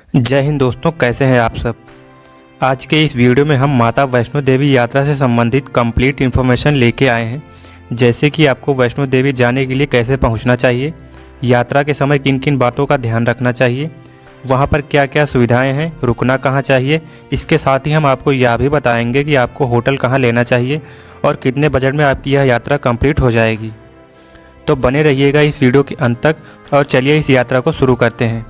जय हिंद दोस्तों, कैसे हैं आप सब। आज के इस वीडियो में हम माता वैष्णो देवी यात्रा से संबंधित कंप्लीट इन्फॉर्मेशन लेके आए हैं। जैसे कि आपको वैष्णो देवी जाने के लिए कैसे पहुंचना चाहिए, यात्रा के समय किन किन बातों का ध्यान रखना चाहिए, वहां पर क्या क्या सुविधाएं हैं, रुकना कहां चाहिए। इसके साथ ही हम आपको यह भी बताएंगे कि आपको होटल कहां लेना चाहिए और कितने बजट में आपकी यह यात्रा कंप्लीट हो जाएगी। तो बने रहिएगा इस वीडियो के अंत तक और चलिए इस यात्रा को शुरू करते हैं।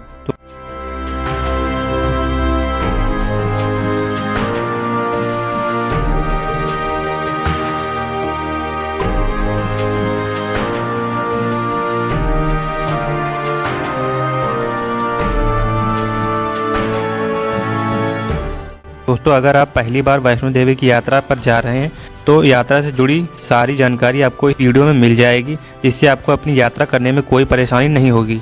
दोस्तों, अगर आप पहली बार वैष्णो देवी की यात्रा पर जा रहे हैं तो यात्रा से जुड़ी सारी जानकारी आपको इस वीडियो में मिल जाएगी, जिससे आपको अपनी यात्रा करने में कोई परेशानी नहीं होगी।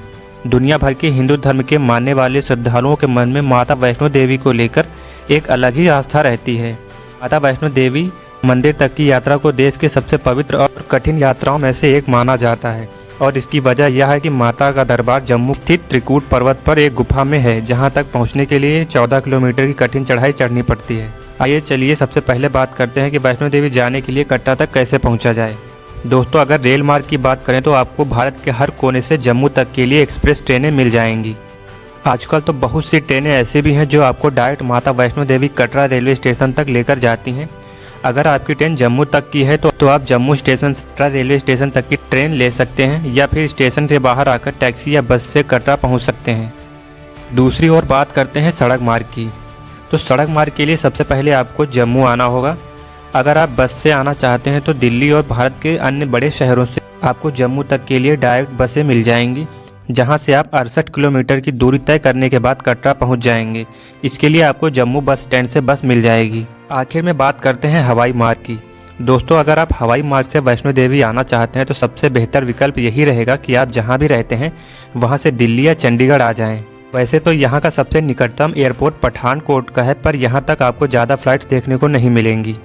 दुनिया भर के हिंदू धर्म के मानने वाले श्रद्धालुओं के मन में माता वैष्णो देवी को लेकर एक अलग ही आस्था रहती है। माता वैष्णो देवी मंदिर तक की यात्रा को देश के सबसे पवित्र और कठिन यात्राओं में से एक माना जाता है और इसकी वजह यह है कि माता का दरबार जम्मू स्थित त्रिकूट पर्वत पर एक गुफा में है, जहां तक पहुंचने के लिए 14 किलोमीटर की कठिन चढ़ाई चढ़नी पड़ती है। आइए चलिए सबसे पहले बात करते हैं कि वैष्णो देवी जाने के लिए कटरा तक कैसे पहुंचा जाए। दोस्तों, अगर रेल मार्ग की बात करें तो आपको भारत के हर कोने से जम्मू तक के लिए एक्सप्रेस ट्रेनें मिल जाएंगी। आजकल तो बहुत सी ट्रेनें ऐसी भी हैं जो आपको डायरेक्ट माता वैष्णो देवी कटरा रेलवे स्टेशन तक लेकर जाती हैं। अगर आपकी ट्रेन जम्मू तक की है तो आप जम्मू स्टेशन से कटरा रेलवे स्टेशन तक की ट्रेन ले सकते हैं या फिर स्टेशन से बाहर आकर टैक्सी या बस से कटरा पहुंच सकते हैं। दूसरी ओर बात करते हैं सड़क मार्ग की। तो सड़क मार्ग के लिए सबसे पहले आपको जम्मू आना होगा। अगर आप बस से आना चाहते हैं तो दिल्ली और भारत के अन्य बड़े शहरों से आपको जम्मू तक के लिए डायरेक्ट बसें मिल जाएंगी, जहां से आप 68 किलोमीटर की दूरी तय करने के बाद कटरा पहुंच जाएंगे। इसके लिए आपको जम्मू बस स्टैंड से बस मिल जाएगी। आखिर में बात करते हैं हवाई मार्ग की। दोस्तों, अगर आप हवाई मार्ग से वैष्णो देवी आना चाहते हैं तो सबसे बेहतर विकल्प यही रहेगा कि आप जहां भी रहते हैं वहां से दिल्ली या चंडीगढ़ आ जाएं। वैसे तो यहां का सबसे निकटतम एयरपोर्ट पठानकोट का है, पर यहां तक आपको ज़्यादा फ्लाइट्स देखने को नहीं मिलेंगी।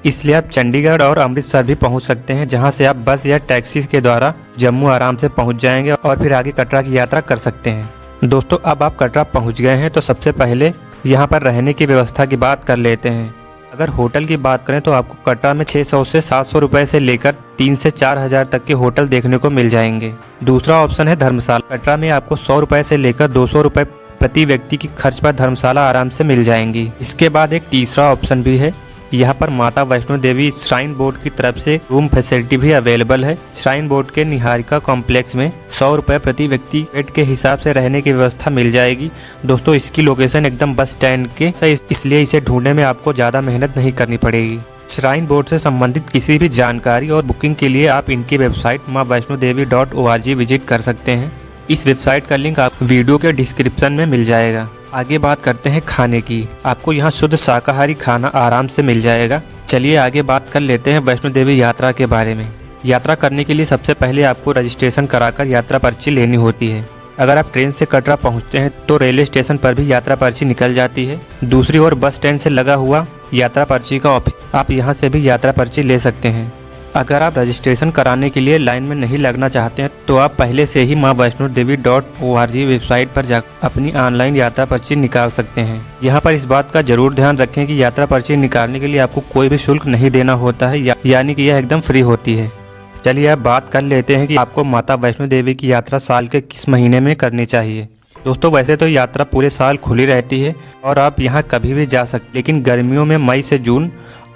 इसलिए आप चंडीगढ़ और अमृतसर भी पहुंच सकते हैं, जहां से आप बस या टैक्सी के द्वारा जम्मू आराम से पहुंच जाएंगे और फिर आगे कटरा की यात्रा कर सकते हैं। दोस्तों, अब आप कटरा पहुंच गए हैं तो सबसे पहले यहाँ पर रहने की व्यवस्था की बात कर लेते हैं। अगर होटल की बात करें तो आपको कटरा में 600 से 700 रुपये से लेकर 3 से 4 हज़ार तक के होटल देखने को मिल जाएंगे। दूसरा ऑप्शन है धर्मशाला। कटरा में आपको 100 रुपये से लेकर 200 रुपये प्रति व्यक्ति की खर्च पर धर्मशाला आराम से मिल जाएंगी। इसके बाद एक तीसरा ऑप्शन भी है। यहाँ पर माता वैष्णो देवी श्राइन बोर्ड की तरफ से रूम फैसिलिटी भी अवेलेबल है। श्राइन बोर्ड के निहारिका कॉम्प्लेक्स में 100 रुपये प्रति व्यक्ति बेड के हिसाब से रहने की व्यवस्था मिल जाएगी। दोस्तों, इसकी लोकेशन एकदम बस स्टैंड के सही, इसलिए इसे ढूंढने में आपको ज़्यादा मेहनत नहीं करनी पड़ेगी। श्राइन बोर्ड से संबंधित किसी भी जानकारी और बुकिंग के लिए आप इनकी वेबसाइट maavaishnodevi.org विजिट कर सकते हैं। इस वेबसाइट का लिंक आपको वीडियो के डिस्क्रिप्शन में मिल जाएगा। आगे बात करते हैं खाने की। आपको यहाँ शुद्ध शाकाहारी खाना आराम से मिल जाएगा। चलिए आगे बात कर लेते हैं वैष्णो देवी यात्रा के बारे में। यात्रा करने के लिए सबसे पहले आपको रजिस्ट्रेशन कराकर यात्रा पर्ची लेनी होती है। अगर आप ट्रेन से कटरा पहुँचते हैं तो रेलवे स्टेशन पर भी यात्रा पर्ची निकल जाती है। दूसरी ओर बस स्टैंड से लगा हुआ यात्रा पर्ची का ऑफिस, आप यहाँ से भी यात्रा पर्ची ले सकते हैं। अगर आप रजिस्ट्रेशन कराने के लिए लाइन में नहीं लगना चाहते हैं तो आप पहले से ही maavaishnodevi.org वेबसाइट पर जाकर अपनी ऑनलाइन यात्रा पर्ची निकाल सकते हैं। यहाँ पर इस बात का जरूर ध्यान रखें कि यात्रा पर्ची निकालने के लिए आपको कोई भी शुल्क नहीं देना होता है, यानी कि यह एकदम फ्री होती है। चलिए अब बात कर लेते हैं कि आपको माता वैष्णो देवी की यात्रा साल के किस महीने में करनी चाहिए। दोस्तों, वैसे तो यात्रा पूरे साल खुली रहती है और आप यहाँ कभी भी जा सकते, लेकिन गर्मियों में मई से जून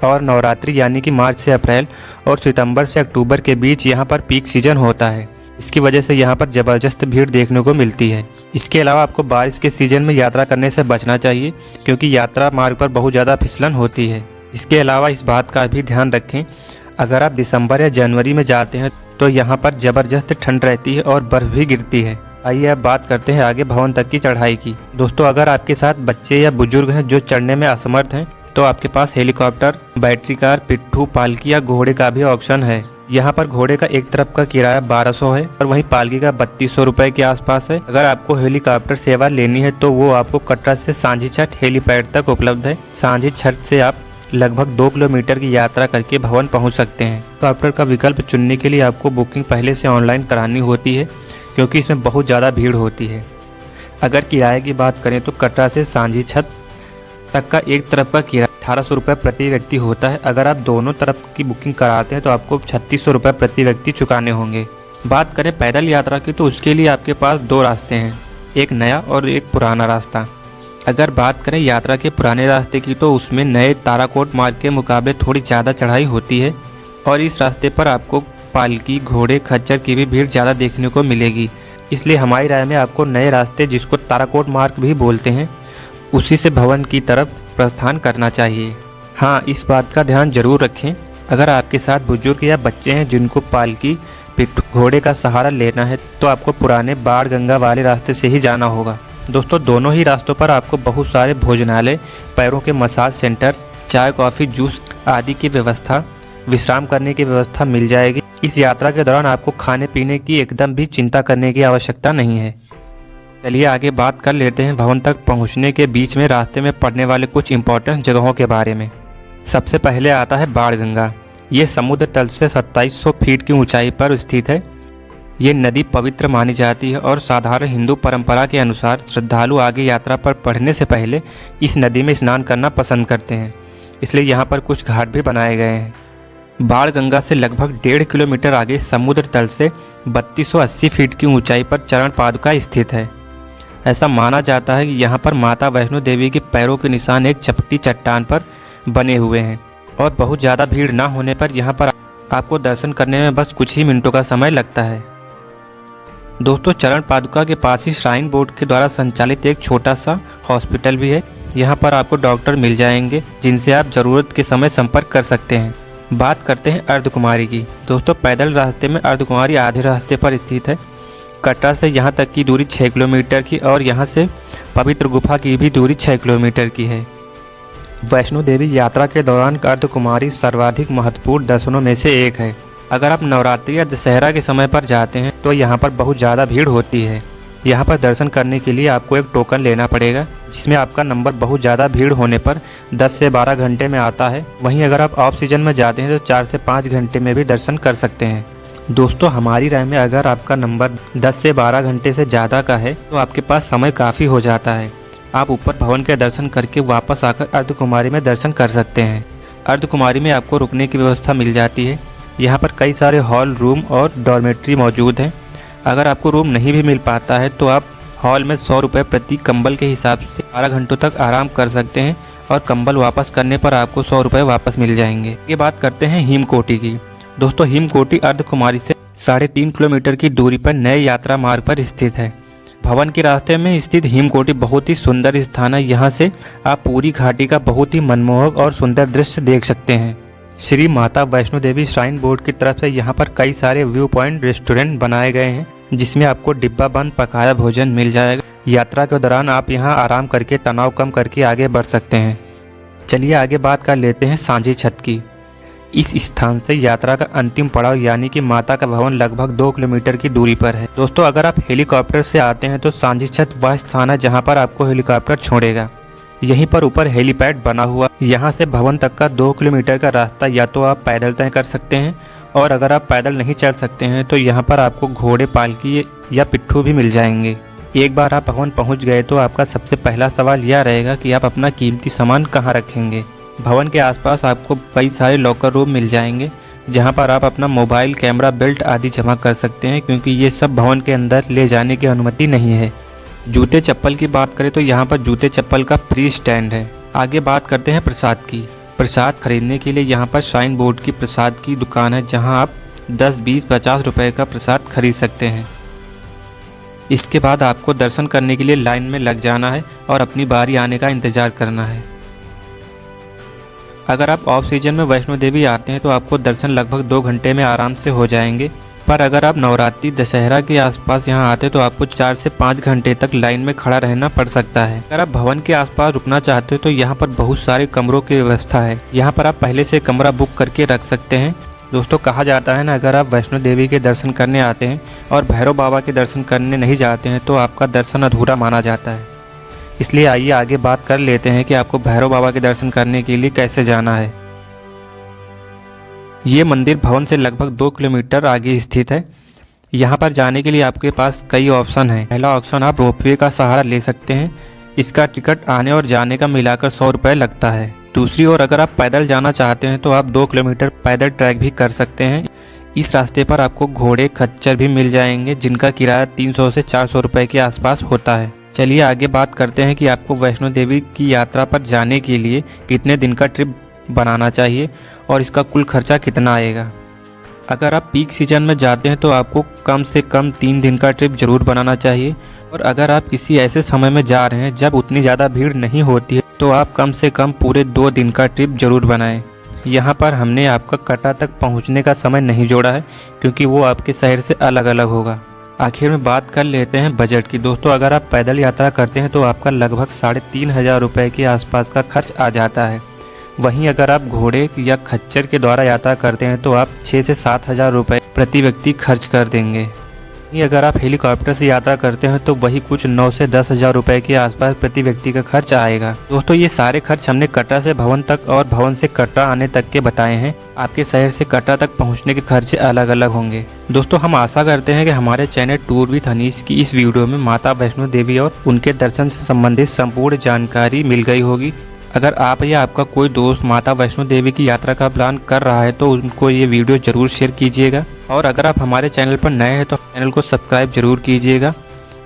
और नवरात्रि यानी कि मार्च से अप्रैल और सितंबर से अक्टूबर के बीच यहाँ पर पीक सीजन होता है। इसकी वजह से यहाँ पर ज़बरदस्त भीड़ देखने को मिलती है। इसके अलावा आपको बारिश के सीजन में यात्रा करने से बचना चाहिए, क्योंकि यात्रा मार्ग पर बहुत ज़्यादा फिसलन होती है। इसके अलावा इस बात का भी ध्यान रखें, अगर आप दिसंबर या जनवरी में जाते हैं तो यहाँ पर ज़बरदस्त ठंड रहती है और बर्फ़ भी गिरती है। आइए अब बात करते हैं आगे भवन तक की चढ़ाई की। दोस्तों, अगर आपके साथ बच्चे या बुजुर्ग हैं जो चढ़ने में असमर्थ हैं तो आपके पास हेलीकॉप्टर, बैटरी कार, पिट्ठू, पालकी या घोड़े का भी ऑप्शन है। यहाँ पर घोड़े का एक तरफ का किराया 1200 है और वहीं पालकी का 3200 रुपये के आसपास है। अगर आपको हेलीकॉप्टर सेवा लेनी है तो वो आपको कटरा से सांझी छठ हेलीपैड तक उपलब्ध है। सांझी छठ से आप लगभग 2 किलोमीटर की यात्रा करके भवन पहुँच सकते हैं। हेलीकॉप्टर का विकल्प चुनने के लिए आपको बुकिंग पहले से ऑनलाइन करानी होती है, क्योंकि इसमें बहुत ज़्यादा भीड़ होती है। अगर किराए की बात करें तो कटरा से सांझी छत तक का एक तरफ का किराया 1800 रुपये प्रति व्यक्ति होता है। अगर आप दोनों तरफ की बुकिंग कराते हैं तो आपको 3600 रुपये प्रति व्यक्ति चुकाने होंगे। बात करें पैदल यात्रा की तो उसके लिए आपके पास दो रास्ते हैं, एक नया और एक पुराना रास्ता। अगर बात करें यात्रा के पुराने रास्ते की तो उसमें नए ताराकोट मार्ग के मुकाबले थोड़ी ज़्यादा चढ़ाई होती है और इस रास्ते पर आपको पालकी, घोड़े, खच्चर की भी भीड़ ज़्यादा देखने को मिलेगी। इसलिए हमारी राय में आपको नए रास्ते, जिसको ताराकोट मार्ग भी बोलते हैं, उसी से भवन की तरफ प्रस्थान करना चाहिए। हाँ, इस बात का ध्यान जरूर रखें, अगर आपके साथ बुजुर्ग या बच्चे हैं जिनको पालकी, पिट्ठू, घोड़े का सहारा लेना है तो आपको पुराने बाण गंगा वाले रास्ते से ही जाना होगा। दोस्तों, दोनों ही रास्तों पर आपको बहुत सारे भोजनालय, पैरों के मसाज सेंटर, चाय, कॉफ़ी, जूस आदि की व्यवस्था, विश्राम करने की व्यवस्था मिल जाएगी। इस यात्रा के दौरान आपको खाने पीने की एकदम भी चिंता करने की आवश्यकता नहीं है। चलिए आगे बात कर लेते हैं भवन तक पहुंचने के बीच में रास्ते में पड़ने वाले कुछ इंपॉर्टेंट जगहों के बारे में। सबसे पहले आता है बाणगंगा। ये समुद्र तल से 2700 फीट की ऊंचाई पर स्थित है। ये नदी पवित्र मानी जाती है और साधारण हिंदू परंपरा के अनुसार श्रद्धालु आगे यात्रा पर बढ़ने से पहले इस नदी में स्नान करना पसंद करते हैं, इसलिए यहाँ पर कुछ घाट भी बनाए गए हैं। बाणगंगा से लगभग 1.5 किलोमीटर आगे समुद्र तल से 3280 फीट की ऊंचाई पर चरण पादुका स्थित है। ऐसा माना जाता है कि यहाँ पर माता वैष्णो देवी के पैरों के निशान एक चपटी चट्टान पर बने हुए हैं और बहुत ज़्यादा भीड़ ना होने पर यहाँ पर आपको दर्शन करने में बस कुछ ही मिनटों का समय लगता है। दोस्तों, चरण पादुका के पास ही श्राइन बोर्ड के द्वारा संचालित एक छोटा सा हॉस्पिटल भी है। यहाँ पर आपको डॉक्टर मिल जाएंगे जिनसे आप ज़रूरत के समय संपर्क कर सकते हैं। बात करते हैं अर्धकुमारी की। दोस्तों, पैदल रास्ते में अर्धकुमारी आधे रास्ते पर स्थित है। कटरा से यहाँ तक की दूरी 6 किलोमीटर की और यहाँ से पवित्र गुफा की भी दूरी 6 किलोमीटर की है। वैष्णो देवी यात्रा के दौरान अर्धकुमारी सर्वाधिक महत्वपूर्ण दर्शनों में से एक है। अगर आप नवरात्रि या दशहरा के समय पर जाते हैं तो यहाँ पर बहुत ज़्यादा भीड़ होती है। यहाँ पर दर्शन करने के लिए आपको एक टोकन लेना पड़ेगा, जिसमें आपका नंबर बहुत ज़्यादा भीड़ होने पर 10 से 12 घंटे में आता है। वहीं अगर आप ऑफ सीजन में जाते हैं तो 4 से 5 घंटे में भी दर्शन कर सकते हैं। दोस्तों, हमारी राय में अगर आपका नंबर 10 से 12 घंटे से ज़्यादा का है तो आपके पास समय काफ़ी हो जाता है। आप ऊपर भवन के दर्शन करके वापस आकर अर्धकुमारी में दर्शन कर सकते हैं। अर्धकुमारी में आपको रुकने की व्यवस्था मिल जाती है। यहाँ पर कई सारे हॉल, रूम और डॉर्मेट्री मौजूद हैं। अगर आपको रूम नहीं भी मिल पाता है तो आप हॉल में 100 रुपये प्रति कंबल के हिसाब से 12 घंटों तक आराम कर सकते हैं और कंबल वापस करने पर आपको 100 रुपये वापस मिल जाएंगे। ये बात करते हैं हिमकोटि की। दोस्तों, हिमकोटि अर्धकुमारी से 3.5 किलोमीटर की दूरी पर नए यात्रा मार्ग पर स्थित है। भवन के रास्ते में स्थित हिमकोटि बहुत ही सुंदर स्थान है। यहाँ से आप पूरी घाटी का बहुत ही मनमोहक और सुंदर दृश्य देख सकते हैं। श्री माता वैष्णो देवी श्राइन बोर्ड की तरफ से यहाँ पर कई सारे व्यू पॉइंट रेस्टोरेंट बनाए गए हैं, जिसमें आपको डिब्बा बंद पकाया भोजन मिल जाएगा। यात्रा के दौरान आप यहाँ आराम करके तनाव कम करके आगे बढ़ सकते हैं। चलिए आगे बात कर लेते हैं सांझी छत की। इस स्थान से यात्रा का अंतिम पड़ाव यानी कि माता का भवन लगभग 2 किलोमीटर की दूरी पर है। दोस्तों, अगर आप हेलीकॉप्टर से आते हैं तो सांझी छत वह स्थान है जहाँ पर आपको हेलीकॉप्टर छोड़ेगा। यहीं पर ऊपर हेलीपैड बना हुआ। यहाँ से भवन तक का 2 किलोमीटर का रास्ता या तो आप पैदल तय कर सकते हैं और अगर आप पैदल नहीं चढ़ सकते हैं तो यहाँ पर आपको घोड़े, पालकी या पिट्ठू भी मिल जाएंगे। एक बार आप भवन पहुँच गए तो आपका सबसे पहला सवाल यह रहेगा कि आप अपना कीमती सामान कहाँ रखेंगे। भवन के आसपास आपको कई सारे लॉकर रूम मिल जाएंगे जहाँ पर आप अपना मोबाइल, कैमरा, बेल्ट आदि जमा कर सकते हैं, क्योंकि ये सब भवन के अंदर ले जाने की अनुमति नहीं है। जूते चप्पल की बात करें तो यहाँ पर जूते चप्पल का फ्री स्टैंड है। आगे बात करते हैं प्रसाद की। प्रसाद खरीदने के लिए यहाँ पर श्राइन बोर्ड की प्रसाद की दुकान है, जहाँ आप 10, 20, 50 रुपए का प्रसाद खरीद सकते हैं। इसके बाद आपको दर्शन करने के लिए लाइन में लग जाना है और अपनी बारी आने का इंतज़ार करना है। अगर आप ऑफ सीजन में वैष्णो देवी आते हैं तो आपको दर्शन लगभग 2 घंटे में आराम से हो जाएंगे, पर अगर आप नवरात्रि, दशहरा के आसपास यहाँ आते तो आपको 4 से 5 घंटे तक लाइन में खड़ा रहना पड़ सकता है। अगर आप भवन के आसपास रुकना चाहते हो तो यहाँ पर बहुत सारे कमरों की व्यवस्था है। यहाँ पर आप पहले से कमरा बुक करके रख सकते हैं। दोस्तों, कहा जाता है ना, अगर आप वैष्णो देवी के दर्शन करने आते हैं और भैरव बाबा के दर्शन करने नहीं जाते हैं तो आपका दर्शन अधूरा माना जाता है। इसलिए आइए आगे बात कर लेते हैं कि आपको भैरव बाबा के दर्शन करने के लिए कैसे जाना है। ये मंदिर भवन से लगभग 2 किलोमीटर आगे स्थित है। यहाँ पर जाने के लिए आपके पास कई ऑप्शन हैं। पहला ऑप्शन, आप रोपवे का सहारा ले सकते हैं। इसका टिकट आने और जाने का मिलाकर 100 रुपये लगता है। दूसरी ओर अगर आप पैदल जाना चाहते हैं तो आप 2 किलोमीटर पैदल ट्रैक भी कर सकते हैं। इस रास्ते पर आपको घोड़े खच्चर भी मिल जाएंगे, जिनका किराया 300 से 400 रुपये के आसपास होता है। चलिए आगे बात करते हैं कि आपको वैष्णो देवी की यात्रा पर जाने के लिए कितने दिन का ट्रिप बनाना चाहिए और इसका कुल खर्चा कितना आएगा। अगर आप पीक सीजन में जाते हैं तो आपको कम से कम 3 दिन का ट्रिप जरूर बनाना चाहिए, और अगर आप किसी ऐसे समय में जा रहे हैं जब उतनी ज़्यादा भीड़ नहीं होती है तो आप कम से कम पूरे 2 दिन का ट्रिप जरूर बनाएं। यहाँ पर हमने आपका कटरा तक पहुँचने का समय नहीं जोड़ा है, क्योंकि वो आपके शहर से अलग अलग होगा। आखिर में बात कर लेते हैं बजट की। दोस्तों, अगर आप पैदल यात्रा करते हैं तो आपका लगभग 3,500 रुपये के आसपास का खर्च आ जाता है। वहीं अगर आप घोड़े या खच्चर के द्वारा यात्रा करते हैं तो आप 6 से 7,000 रुपये प्रति व्यक्ति खर्च कर देंगे। वहीं अगर आप हेलीकॉप्टर से यात्रा करते हैं तो वही कुछ 9 से 10,000 रुपये के आसपास प्रति व्यक्ति का खर्च आएगा। दोस्तों, ये सारे खर्च हमने कटरा से भवन तक और भवन से कटरा आने तक के बताए हैं। आपके शहर से कटरा तक पहुंचने के खर्चे अलग अलग होंगे। दोस्तों, हम आशा करते हैं कि हमारे चैनल टूर विद अनीश की इस वीडियो में माता वैष्णो देवी और उनके दर्शन से संबंधित संपूर्ण जानकारी मिल गई होगी। अगर आप या आपका कोई दोस्त माता वैष्णो देवी की यात्रा का प्लान कर रहा है तो उनको ये वीडियो जरूर शेयर कीजिएगा, और अगर आप हमारे चैनल पर नए हैं तो चैनल को सब्सक्राइब जरूर कीजिएगा।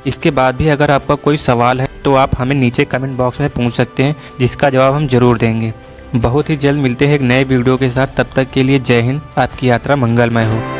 इसके बाद भी अगर आपका कोई सवाल है तो आप हमें नीचे कमेंट बॉक्स में पूछ सकते हैं, जिसका जवाब हम जरूर देंगे। बहुत ही जल्द मिलते हैं एक नए वीडियो के साथ। तब तक के लिए जय हिंद, आपकी यात्रा मंगलमय हो।